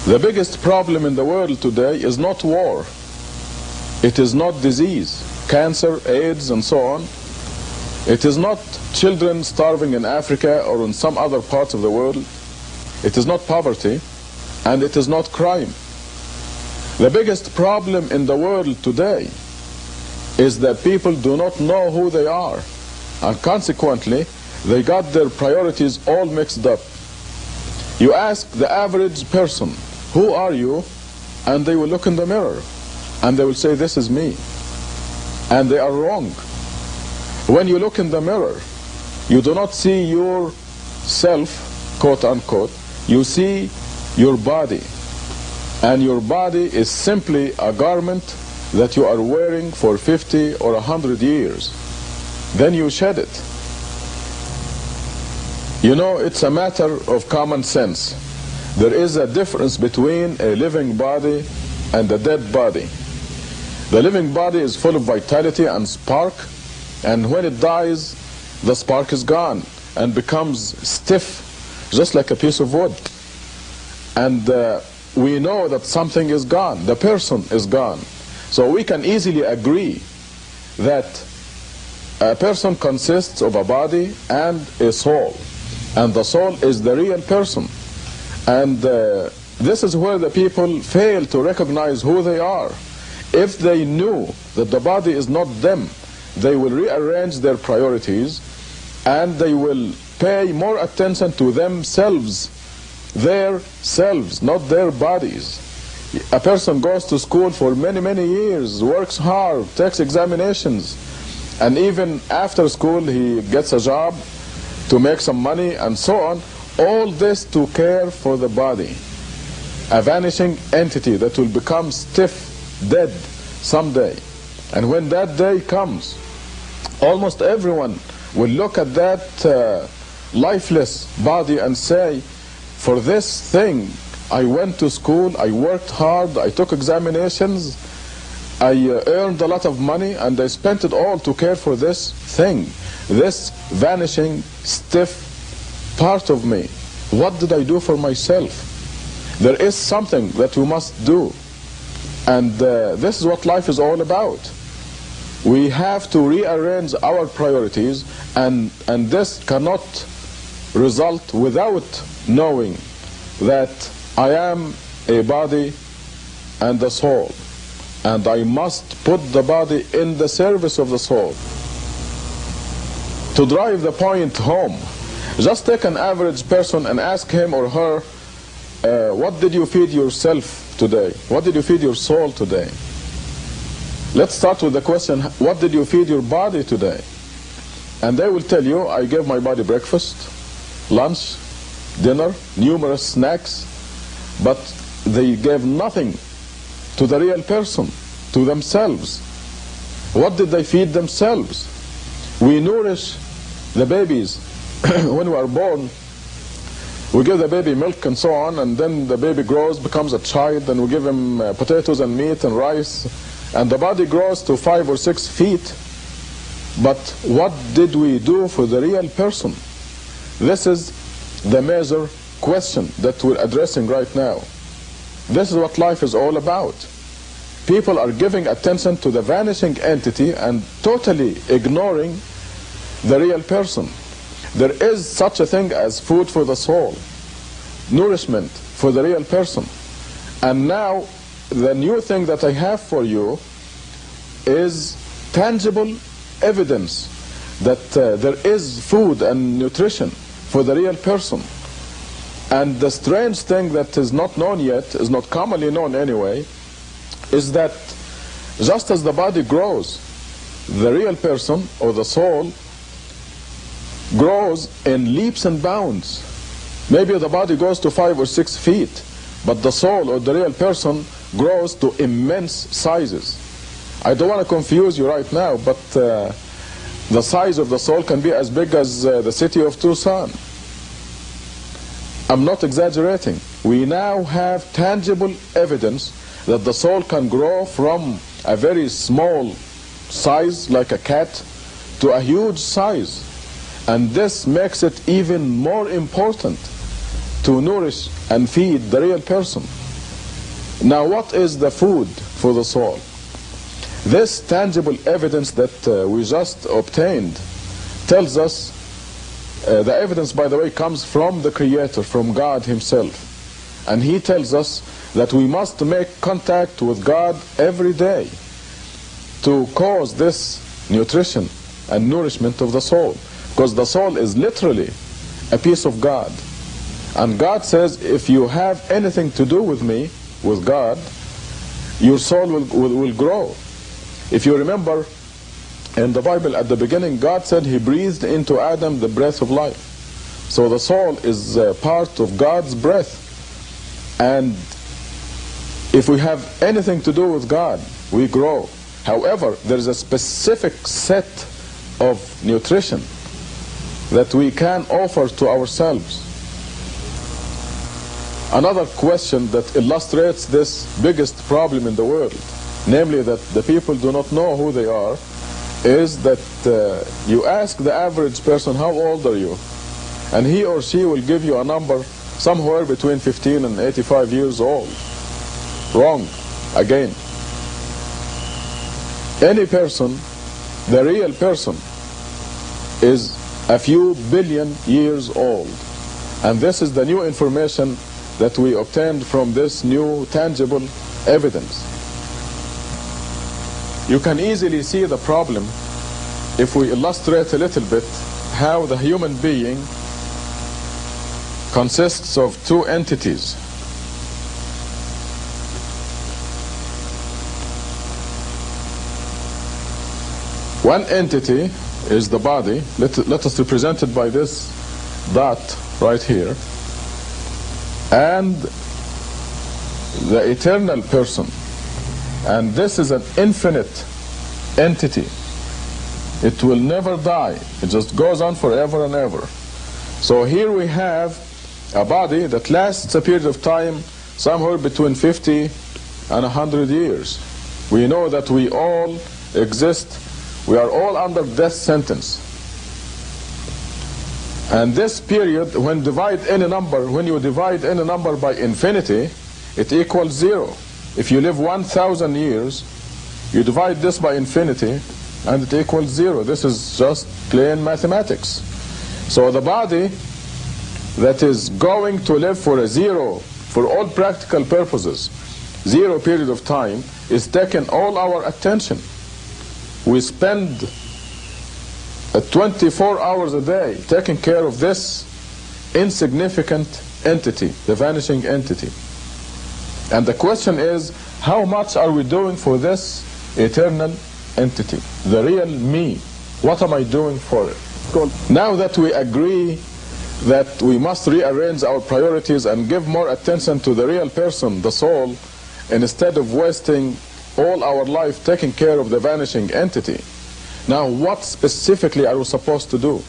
The biggest problem in the world today is not war. It is not disease, cancer, AIDS, and so on. It is not children starving in Africa or in some other parts of the world. It is not poverty, and it is not crime. The biggest problem in the world today is that people do not know who they are, and consequently, they got their priorities all mixed up. You ask the average person, who are you? And they will look in the mirror and they will say, this is me. And they are wrong. When you look in the mirror, you do not see yourself, quote unquote, you see your body. And your body is simply a garment that you are wearing for 50 or 100 years. Then you shed it. You know, it's a matter of common sense. There is a difference between a living body and a dead body. The living body is full of vitality and spark, and when it dies, the spark is gone and becomes stiff, just like a piece of wood. And we know that something is gone, the person is gone. So we can easily agree that a person consists of a body and a soul, and the soul is the real person. And this is where the people fail to recognize who they are. If they knew that the body is not them, they will rearrange their priorities and they will pay more attention to themselves, their selves, not their bodies. A person goes to school for many, many years, works hard, takes examinations, and even after school he gets a job to make some money and so on. All this to care for the body, a vanishing entity that will become stiff, dead someday. And when that day comes, almost everyone will look at that lifeless body and say, for this thing, I went to school, I worked hard, I took examinations, I earned a lot of money, and I spent it all to care for this thing, this vanishing, stiff part of me. What did I do for myself? There is something that we must do, and this is what life is all about. We have to rearrange our priorities, and this cannot result without knowing that I am a body and a soul, and I must put the body in the service of the soul. To drive the point home, just take an average person and ask him or her, what did you feed yourself today? What did you feed your soul today? Let's start with the question, what did you feed your body today? And they will tell you, I gave my body breakfast, lunch, dinner, numerous snacks, but they gave nothing to the real person, to themselves. What did they feed themselves? We nourish the babies. When we are born, we give the baby milk and so on, and then the baby grows, becomes a child, and we give him potatoes and meat and rice, and the body grows to 5 or 6 feet. But what did we do for the real person? This is the major question that we're addressing right now. This is what life is all about. People are giving attention to the vanishing entity and totally ignoring the real person. there is such a thing as food for the soul, nourishment for the real person. And now the new thing that I have for you is tangible evidence that there is food and nutrition for the real person. And the strange thing that is not known yet, is not commonly known anyway, is that just as the body grows, the real person or the soul grows in leaps and bounds. Maybe the body goes to 5 or 6 feet, but the soul or the real person grows to immense sizes. I don't want to confuse you right now, but the size of the soul can be as big as the city of Tucson. I'm not exaggerating. We now have tangible evidence that the soul can grow from a very small size, like a cat, to a huge size. And this makes it even more important to nourish and feed the real person. Now, what is the food for the soul? This tangible evidence that we just obtained tells us, the evidence, by the way, comes from the Creator, from God Himself. And He tells us that we must make contact with God every day to cause this nutrition and nourishment of the soul. Because the soul is literally a piece of God. And God says, if you have anything to do with me, with God, your soul will grow. If you remember, in the Bible at the beginning, God said He breathed into Adam the breath of life. So the soul is part of God's breath. And if we have anything to do with God, we grow. However, there is a specific set of nutrition that we can offer to ourselves. Another question that illustrates this biggest problem in the world, namely that the people do not know who they are, is that you ask the average person, how old are you? And he or she will give you a number somewhere between 15 and 85 years old. Wrong. Again. Any person, the real person, is a few billion years old. And this is the new information that we obtained from this new tangible evidence. You can easily see the problem if we illustrate a little bit how the human being consists of two entities. One entity is the body. Let us represent it by this dot right here. And the eternal person. And this is an infinite entity. It will never die. It just goes on forever and ever. So here we have a body that lasts a period of time somewhere between 50 and 100 years. We know that we all exist. We are all under death sentence. And this period, when you divide any number by infinity, it equals 0. If you live 1,000 years, you divide this by infinity, and it equals 0. This is just plain mathematics. So the body that is going to live for a 0, for all practical purposes, 0 period of time, is taking all our attention. We spend 24 hours a day taking care of this insignificant entity, the vanishing entity. And the question is, how much are we doing for this eternal entity, the real me? What am I doing for it? Now that we agree that we must rearrange our priorities and give more attention to the real person, the soul, instead of wasting all our life taking care of the vanishing entity, now what specifically are we supposed to do?